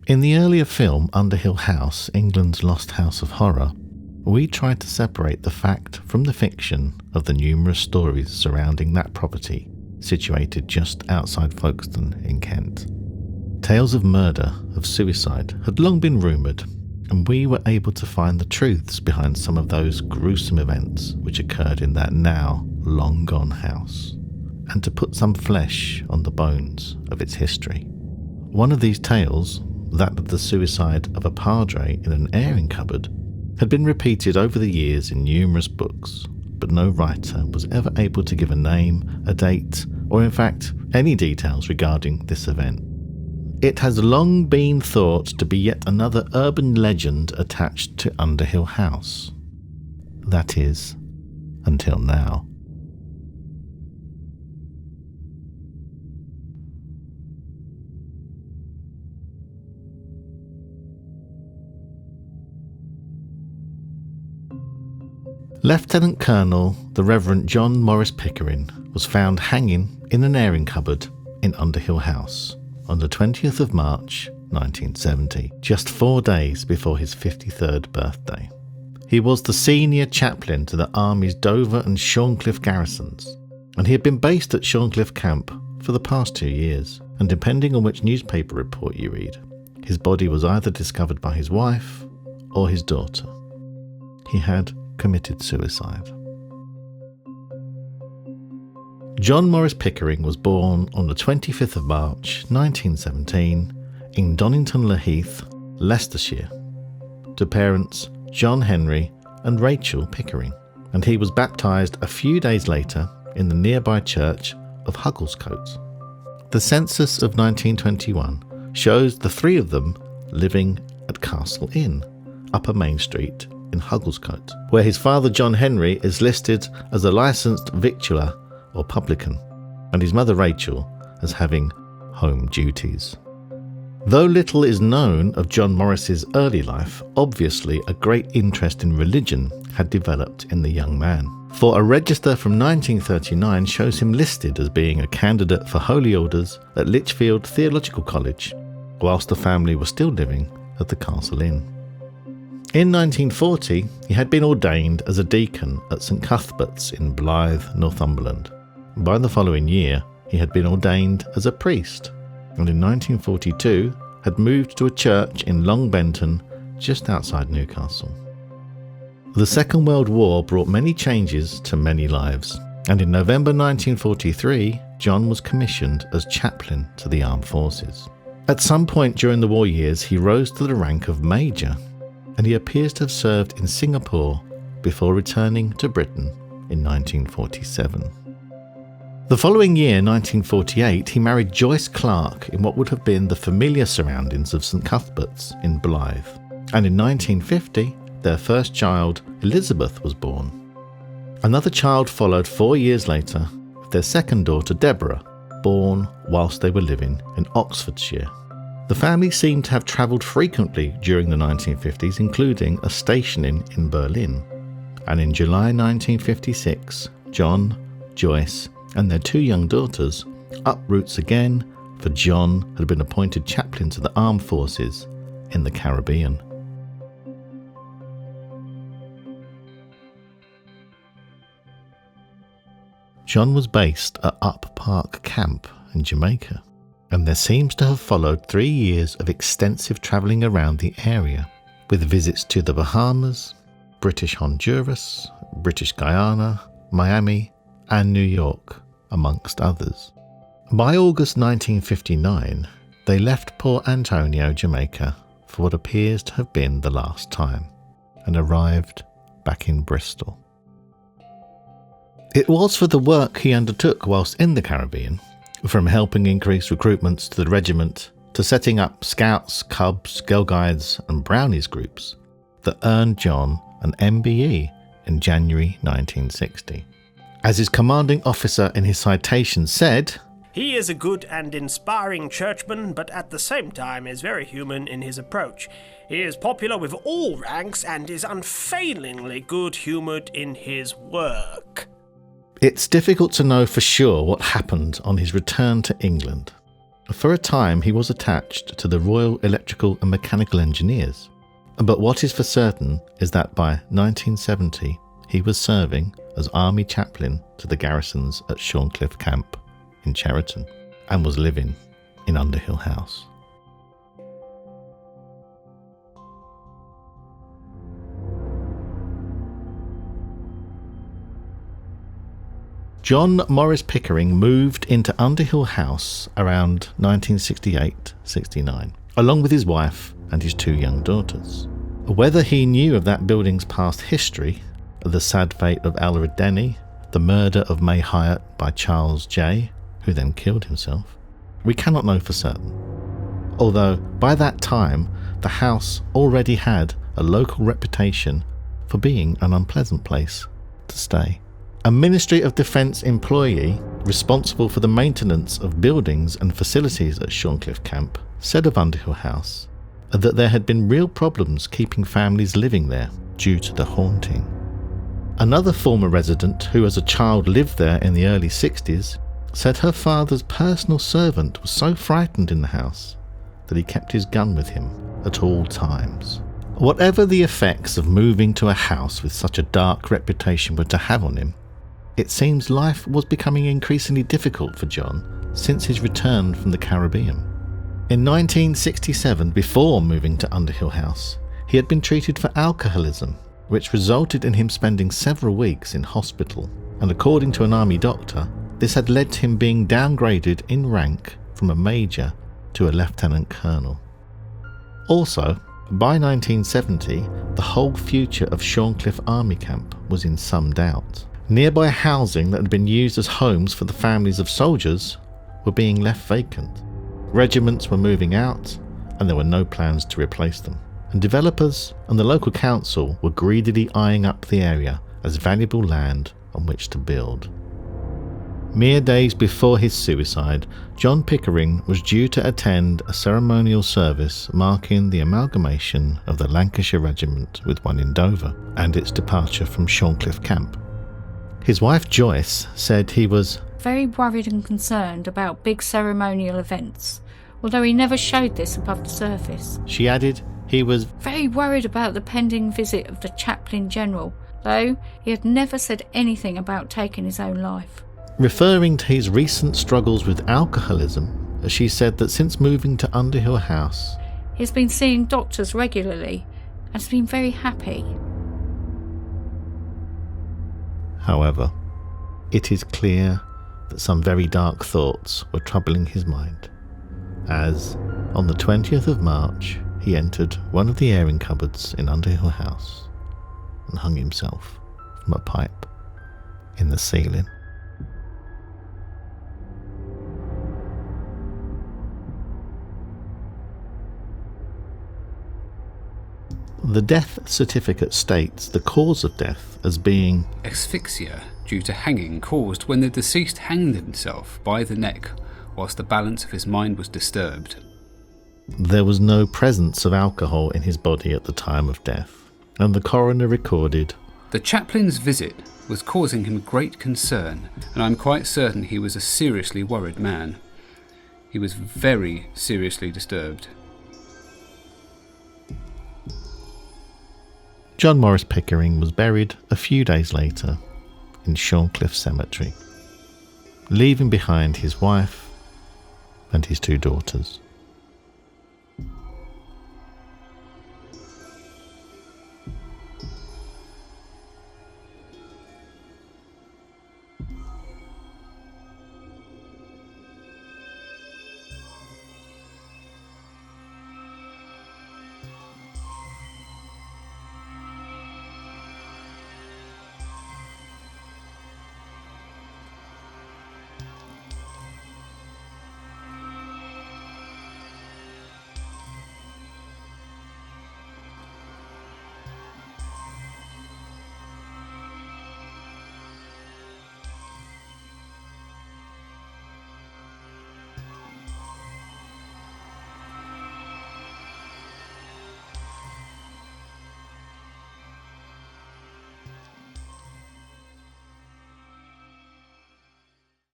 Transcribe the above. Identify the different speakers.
Speaker 1: In the earlier film Underhill House, England's Lost House of Horror, we tried to separate the fact from the fiction of the numerous stories surrounding that property situated just outside Folkestone in Kent. Tales of murder, of suicide, had long been rumoured, and we were able to find the truths behind some of those gruesome events which occurred in that now long-gone house, and to put some flesh on the bones of its history. One of these tales, that of the suicide of a Padre in an airing cupboard, had been repeated over the years in numerous books, but no writer was ever able to give a name, a date, or in fact any details regarding this event. It has long been thought to be yet another urban legend attached to Underhill House. That is, until now. Lieutenant Colonel the Reverend John Morris Pickering was found hanging in an airing cupboard in Underhill House on the 20th of March 1970, just 4 days before his 53rd birthday. He was the senior chaplain to the Army's Dover and Shorncliffe garrisons, and he had been based at Shorncliffe Camp for the past 2 years, and depending on which newspaper report you read, his body was either discovered by his wife or his daughter. He had committed suicide. John Morris Pickering was born on the 25th of March 1917 in Donington-le-Heath, Leicestershire, to parents John Henry and Rachel Pickering, and he was baptised a few days later in the nearby church of Hugglescote. The census of 1921 shows the three of them living at Castle Inn, Upper Main Street in Hugglescote, where his father John Henry is listed as a licensed victualler or publican, and his mother Rachel as having home duties. Though little is known of John Morris's early life, obviously a great interest in religion had developed in the young man, for a register from 1939 shows him listed as being a candidate for holy orders at Lichfield Theological College, whilst the family was still living at the Castle Inn. In 1940, he had been ordained as a deacon at St Cuthbert's in Blyth, Northumberland. By the following year, he had been ordained as a priest, and in 1942 had moved to a church in Long Benton, just outside Newcastle. The Second World War brought many changes to many lives, and in November 1943, John was commissioned as chaplain to the armed forces. At some point during the war years, he rose to the rank of major, and he appears to have served in Singapore before returning to Britain in 1947. The following year, 1948, he married Joyce Clark in what would have been the familiar surroundings of St Cuthbert's in Blyth, and in 1950, their first child, Elizabeth, was born. Another child followed 4 years later, with their second daughter, Deborah, born whilst they were living in Oxfordshire. The family seemed to have travelled frequently during the 1950s, including a stationing in Berlin. And in July 1956, John, Joyce, and their 2 young daughters up roots again, for John had been appointed chaplain to the armed forces in the Caribbean. John was based at Up Park Camp in Jamaica, and there seems to have followed 3 years of extensive travelling around the area, with visits to the Bahamas, British Honduras, British Guyana, Miami, and New York, amongst others. By August 1959, they left Port Antonio, Jamaica, for what appears to have been the last time, and arrived back in Bristol. It was for the work he undertook whilst in the Caribbean, from helping increase recruitments to the regiment to setting up Scouts, Cubs, Girl Guides and Brownies groups, that earned John an MBE in January 1960. As his commanding officer in his citation said,
Speaker 2: "He is a good and inspiring churchman, but at the same time is very human in his approach. He is popular with all ranks and is unfailingly good-humoured in his work." It's difficult to know for sure what happened on his return to England,
Speaker 1: For a time he was attached to the Royal Electrical and Mechanical Engineers, but what is for certain is that by 1970 he was serving as Army chaplain to the garrisons at Shorncliffe Camp in Cheriton and was living in Underhill House. John Morris Pickering moved into Underhill House around 1968-69, along with his wife and his 2 young daughters. Whether he knew of that building's past history, the sad fate of Elred Denny, the murder of May Hyatt by Charles J., who then killed himself, we cannot know for certain. Although by that time the house already had a local reputation for being an unpleasant place to stay. A Ministry of Defence employee responsible for the maintenance of buildings and facilities at Shorncliffe Camp said of Underhill House that there had been real problems keeping families living there due to the haunting. Another former resident who as a child lived there in the early 60s said her father's personal servant was so frightened in the house that he kept his gun with him at all times. Whatever the effects of moving to a house with such a dark reputation were to have on him, it seems life was becoming increasingly difficult for John since his return from the Caribbean. In 1967, before moving to Underhill House, he had been treated for alcoholism, which resulted in him spending several weeks in hospital, and according to an army doctor, this had led to him being downgraded in rank from a major to a lieutenant colonel. Also, by 1970, the whole future of Shorncliffe Army Camp was in some doubt. Nearby housing that had been used as homes for the families of soldiers were being left vacant. Regiments were moving out, and there were no plans to replace them. And developers and the local council were greedily eyeing up the area as valuable land on which to build. Mere days before his suicide, John Pickering was due to attend a ceremonial service marking the amalgamation of the Lancashire Regiment with one in Dover and its departure from Shorncliffe Camp. His wife Joyce said he was
Speaker 3: very worried and concerned about big ceremonial events, although he never showed this above the surface.
Speaker 1: She added he was
Speaker 3: very worried about the pending visit of the Chaplain General, though he had never said anything about taking his own life.
Speaker 1: Referring to his recent struggles with alcoholism, she said that since moving to Underhill House,
Speaker 3: he's been seeing doctors regularly and has been very happy.
Speaker 1: However, it is clear that some very dark thoughts were troubling his mind, as on the 20th of March he entered one of the airing cupboards in Underhill House and hung himself from a pipe in the ceiling. The death certificate states the cause of death as being
Speaker 4: asphyxia due to hanging caused when the deceased hanged himself by the neck whilst the balance of his mind was disturbed.
Speaker 1: There was no presence of alcohol in his body at the time of death, and the coroner recorded,
Speaker 4: "The chaplain's visit was causing him great concern, and I'm quite certain he was a seriously worried man. He was very seriously disturbed."
Speaker 1: John Morris Pickering was buried a few days later in Shorncliffe Cemetery, leaving behind his wife and his 2 daughters.